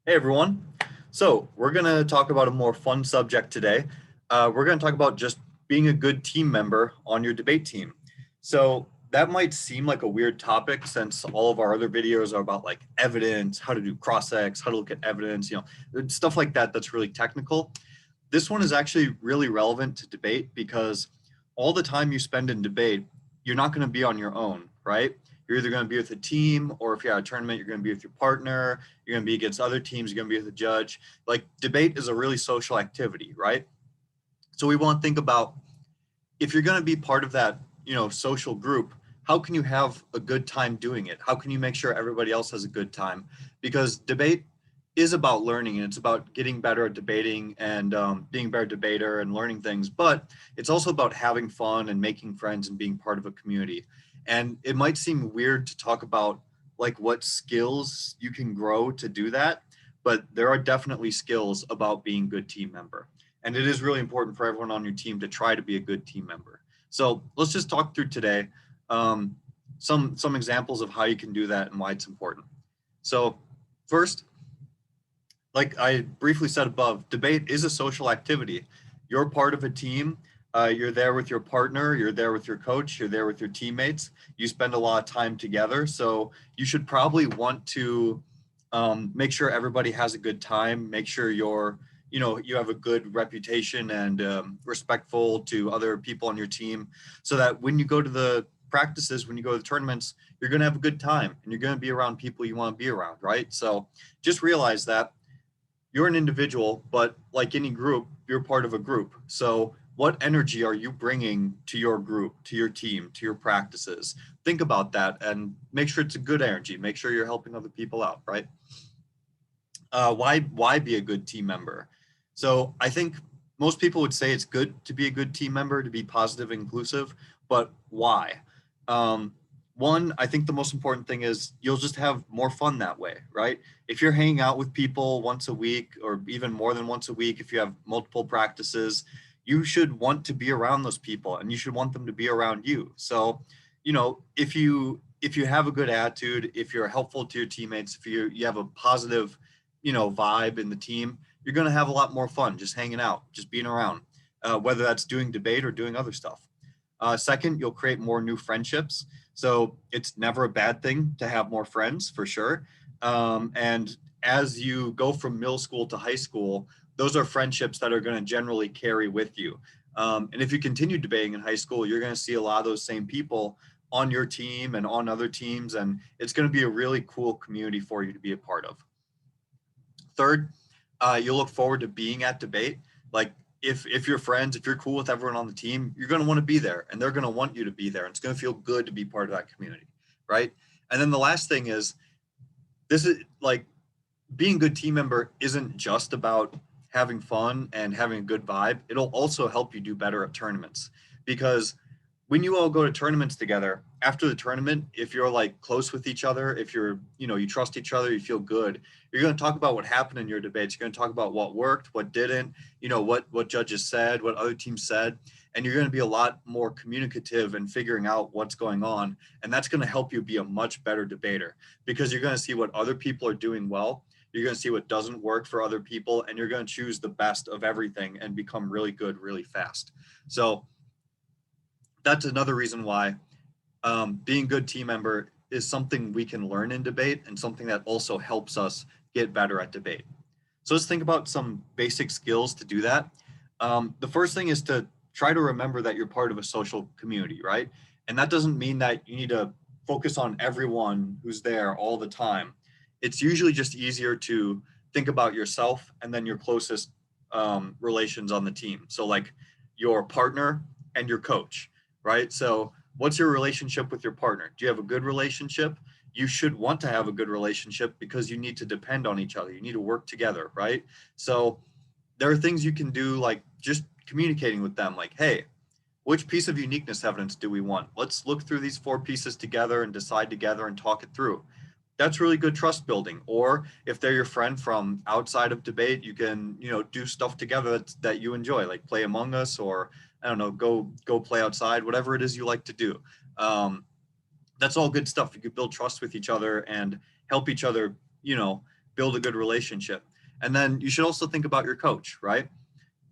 Hey everyone. So we're going to talk about a more fun subject today. We're going to talk about just being a good team member on your debate team. So that might seem like a weird topic since all of our other videos are about like evidence, how to do cross-ex, how to look at evidence, stuff like that that's really technical. This one is actually really relevant to debate because all the time you spend in debate, you're not going to be on your own, right? You're either going to be with a team, or if you're at a tournament, you're going to be with your partner, you're going to be against other teams, you're going to be with a judge. Like debate is a really social activity, right? So we want to think about if you're going to be part of that, social group, how can you have a good time doing it? How can you make sure everybody else has a good time? Because debate is about learning and it's about getting better at debating and being a better debater and learning things, but it's also about having fun and making friends and being part of a community. And it might seem weird to talk about like what skills you can grow to do that, but there are definitely skills about being a good team member. And it is really important for everyone on your team to try to be a good team member. So let's just talk through today um, some examples of how you can do that and why it's important. So first, like I briefly said above, debate is a social activity. You're part of a team. You're there with your partner. You're there with your coach. You're there with your teammates. You spend a lot of time together. So you should probably want to make sure everybody has a good time. Make sure you have a good reputation and respectful to other people on your team, so that when you go to the practices, when you go to the tournaments, you're going to have a good time and you're going to be around people you want to be around, right? So just realize that you're an individual, but like any group, you're part of a group. So, what energy are you bringing to your group, to your team, to your practices? Think about that and make sure it's a good energy. Make sure you're helping other people out, right? Why be a good team member? So, I think most people would say it's good to be a good team member, to be positive and inclusive, but why? Um, One, I think the most important thing is you'll just have more fun that way, right? If you're hanging out with people once a week or even more than once a week, if you have multiple practices, you should want to be around those people and you should want them to be around you. So, if you have a good attitude, if you're helpful to your teammates, if you have a positive, vibe in the team, you're going to have a lot more fun just hanging out, just being around, whether that's doing debate or doing other stuff. Second, you'll create more new friendships. So it's never a bad thing to have more friends for sure. And as you go from middle school to high school, those are friendships that are going to generally carry with you. And if you continue debating in high school, you're going to see a lot of those same people on your team and on other teams. And it's going to be a really cool community for you to be a part of. Third, you'll look forward to being at debate. Like if you're friends, if you're cool with everyone on the team, you're going to want to be there, and they're going to want you to be there. And it's going to feel good to be part of that community, right? And then the last thing is this is like being a good team member isn't just about having fun and having a good vibe. It'll also help you do better at tournaments because when you all go to tournaments together, after the tournament, if you're like close with each other, if you trust each other, you feel good, you're going to talk about what happened in your debates. You're going to talk about what worked, what didn't, what judges said, what other teams said, and you're going to be a lot more communicative and figuring out what's going on. And that's going to help you be a much better debater because you're going to see what other people are doing well. You're going to see what doesn't work for other people, and you're going to choose the best of everything and become really good really fast. So that's another reason why being a good team member is something we can learn in debate and something that also helps us get better at debate. So let's think about some basic skills to do that. The first thing is to try to remember that you're part of a social community, right? And that doesn't mean that you need to focus on everyone who's there all the time. It's usually just easier to think about yourself and then your closest relations on the team. So, like your partner and your coach, right? So, what's your relationship with your partner? Do you have a good relationship? You should want to have a good relationship because you need to depend on each other. You need to work together, right? So there are things you can do like just communicating with them like, hey, which piece of uniqueness evidence do we want? Let's look through these four pieces together and decide together and talk it through. That's really good trust building. Or if they're your friend from outside of debate, you can, do stuff together that you enjoy, like play Among Us or I don't know, go play outside, whatever it is you like to do. That's all good stuff. You could build trust with each other and help each other, build a good relationship. And then you should also think about your coach, right?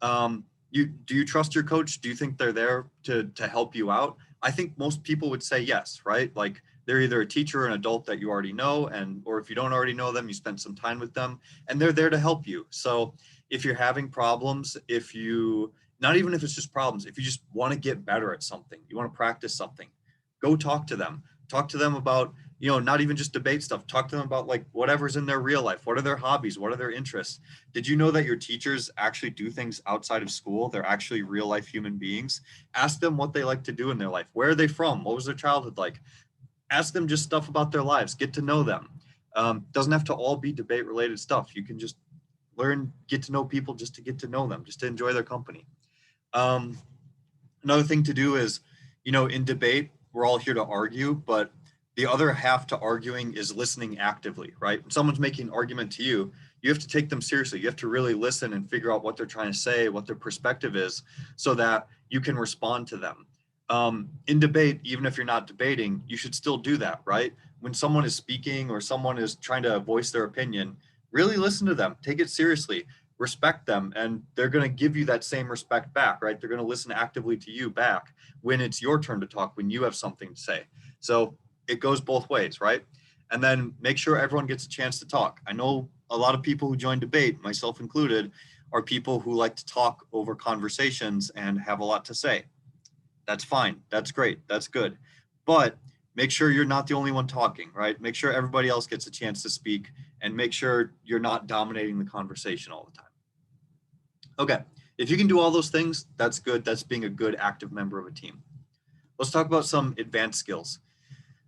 Do you trust your coach? Do you think they're there to help you out? I think most people would say yes, right? Like they're either a teacher or an adult that you already know, and or if you don't already know them, you spent some time with them, and they're there to help you. So if you're having problems, if you not even if it's just problems, if you just want to get better at something, you want to practice something, go talk to them. Talk to them about, not even just debate stuff. Talk to them about like whatever's in their real life. What are their hobbies? What are their interests? Did you know that your teachers actually do things outside of school? They're actually real life human beings. Ask them what they like to do in their life. Where are they from? What was their childhood like? Ask them just stuff about their lives. Get to know them. Doesn't have to all be debate related stuff. You can just get to know people just to get to know them, just to enjoy their company. Another thing to do is, in debate, we're all here to argue, but the other half to arguing is listening actively, right? When someone's making an argument to you, you have to take them seriously. You have to really listen and figure out what they're trying to say, what their perspective is, so that you can respond to them. In debate, even if you're not debating, you should still do that, right? When someone is speaking or someone is trying to voice their opinion, really listen to them, take it seriously, respect them, and they're going to give you that same respect back, right? They're going to listen actively to you back when it's your turn to talk, when you have something to say. So it goes both ways, right? And then make sure everyone gets a chance to talk. I know a lot of people who join debate, myself included, are people who like to talk over conversations and have a lot to say. That's fine. That's great. That's good. But make sure you're not the only one talking, right? Make sure everybody else gets a chance to speak, and make sure you're not dominating the conversation all the time. Okay, if you can do all those things, that's good. That's being a good active member of a team. Let's talk about some advanced skills.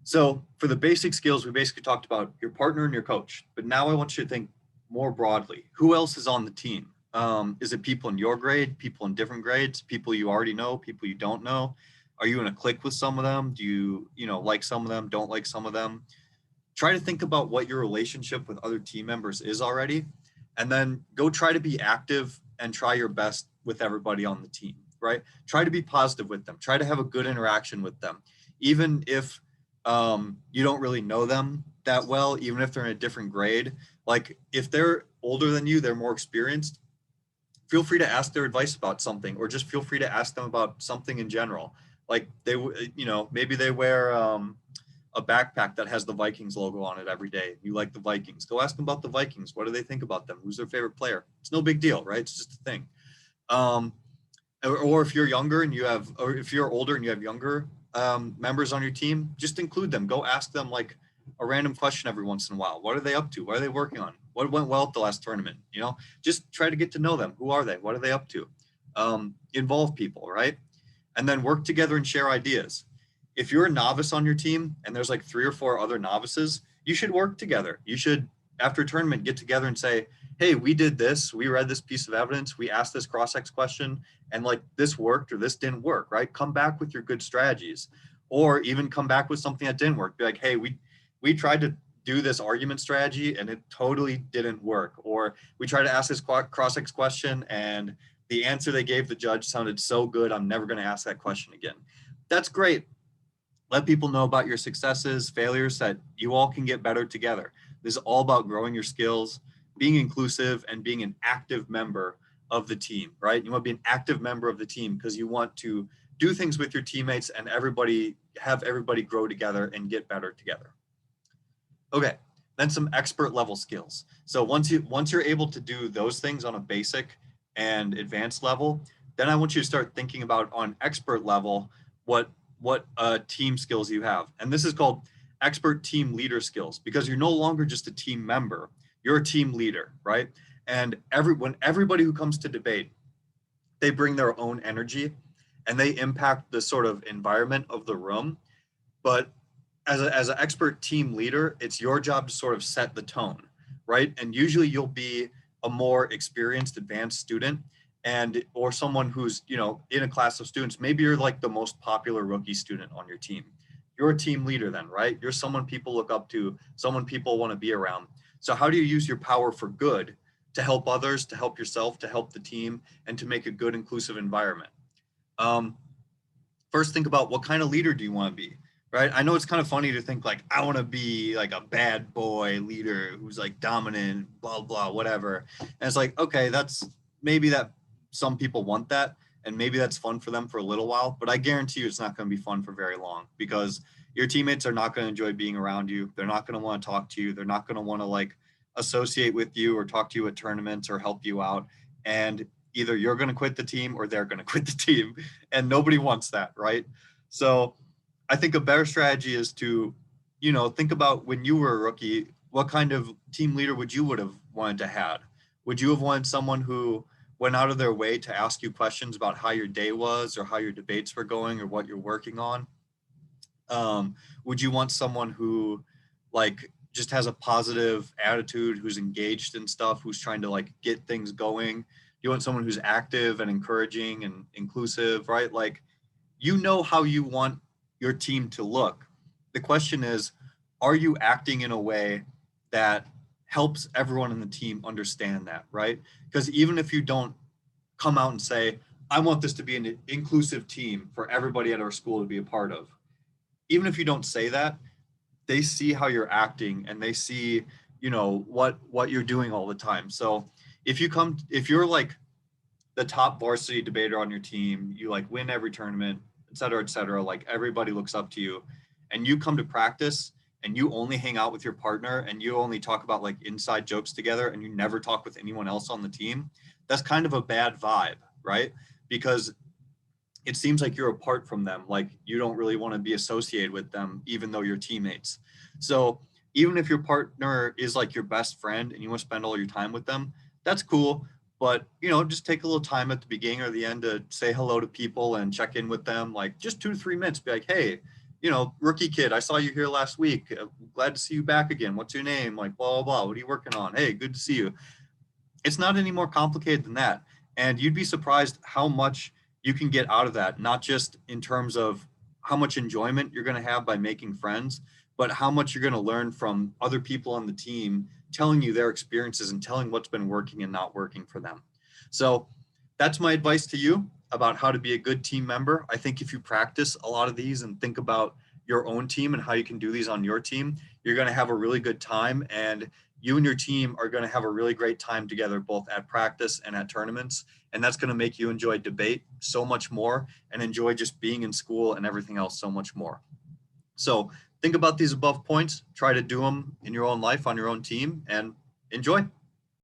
So for the basic skills, we basically talked about your partner and your coach, but now I want you to think more broadly. Who else is on the team? Is it people in your grade, people in different grades, people you already know, people you don't know? Are you in a clique with some of them? Do you, like some of them, don't like some of them? Try to think about what your relationship with other team members is already, and then go try to be active and try your best with everybody on the team, right? Try to be positive with them. Try to have a good interaction with them. Even if you don't really know them that well, even if they're in a different grade, like if they're older than you, they're more experienced, feel free to ask their advice about something, or just feel free to ask them about something in general. Like maybe they wear a backpack that has the Vikings logo on it every day. You like the Vikings. Go ask them about the Vikings. What do they think about them? Who's their favorite player? It's no big deal, right? It's just a thing. Or if you're younger and or if you're older and you have younger members on your team, just include them. Go ask them like a random question every once in a while. What are they up to? What are they working on? What went well at the last tournament? Just try to get to know them. Who are they? What are they up to? Involve people, right? And then work together and share ideas. If you're a novice on your team and there's like 3 or 4 other novices, you should work together. You should, after a tournament, get together and say, hey, we did this, we read this piece of evidence, we asked this cross-ex question, and like this worked or this didn't work, right? Come back with your good strategies, or even come back with something that didn't work. Be like, hey, we tried to do this argument strategy and it totally didn't work. Or we tried to ask this cross-ex question and the answer they gave the judge sounded so good, I'm never going to ask that question again. That's great. Let people know about your successes, failures, that you all can get better together. This is all about growing your skills, being inclusive, and being an active member of the team, right? You want to be an active member of the team because you want to do things with your teammates and have everybody grow together and get better together. Okay, then some expert level skills. So once you're able to do those things on a basic and advanced level, then I want you to start thinking about on expert level what team skills you have. And this is called expert team leader skills, because you're no longer just a team member, you're a team leader, right? And when everybody who comes to debate, they bring their own energy and they impact the sort of environment of the room. But as an expert team leader, it's your job to sort of set the tone, right? And usually you'll be a more experienced, advanced student, or someone who's, in a class of students. Maybe you're like the most popular rookie student on your team. You're a team leader then, right? You're someone people look up to, someone people want to be around. So how do you use your power for good to help others, to help yourself, to help the team, and to make a good, inclusive environment? First, think about what kind of leader do you want to be? right? I know it's kind of funny to think like, I want to be like a bad boy leader who's like dominant, blah, blah, whatever. And it's like, okay, that's maybe that some people want that. And maybe that's fun for them for a little while, but I guarantee you it's not going to be fun for very long because your teammates are not going to enjoy being around you. They're not going to want to talk to you. They're not going to want to like associate with you or talk to you at tournaments or help you out. And either you're going to quit the team or they're going to quit the team. And nobody wants that, right? So, I think a better strategy is to, think about when you were a rookie, what kind of team leader would have wanted to had? Would you have wanted someone who went out of their way to ask you questions about how your day was or how your debates were going or what you're working on? Would you want someone who like just has a positive attitude, who's engaged in stuff, who's trying to like get things going? You want someone who's active and encouraging and inclusive, right? Like, how you want your team to look. The question is, are you acting in a way that helps everyone in the team understand that, right? Because even if you don't come out and say, I want this to be an inclusive team for everybody at our school to be a part of, even if you don't say that, they see how you're acting and they see, what you're doing all the time. So if you're like the top varsity debater on your team, you like win every tournament, et cetera, like everybody looks up to you, and you come to practice and you only hang out with your partner and you only talk about like inside jokes together and you never talk with anyone else on the team, that's kind of a bad vibe, right? Because it seems like you're apart from them, like you don't really want to be associated with them even though you're teammates. So even if your partner is like your best friend and you want to spend all your time with them, that's cool. But just take a little time at the beginning or the end to say hello to people and check in with them, like just 2 to 3 minutes. Be like, hey, rookie kid, I saw you here last week. Glad to see you back again. What's your name? Like, blah, blah, blah. What are you working on? Hey, good to see you. It's not any more complicated than that. And you'd be surprised how much you can get out of that, not just in terms of how much enjoyment you're going to have by making friends, but how much you're going to learn from other people on the team telling you their experiences and telling what's been working and not working for them. So that's my advice to you about how to be a good team member. I think if you practice a lot of these and think about your own team and how you can do these on your team, you're going to have a really good time, and you and your team are going to have a really great time together, both at practice and at tournaments. And that's going to make you enjoy debate so much more and enjoy just being in school and everything else so much more. So think about these above points, try to do them in your own life on your own team, and enjoy.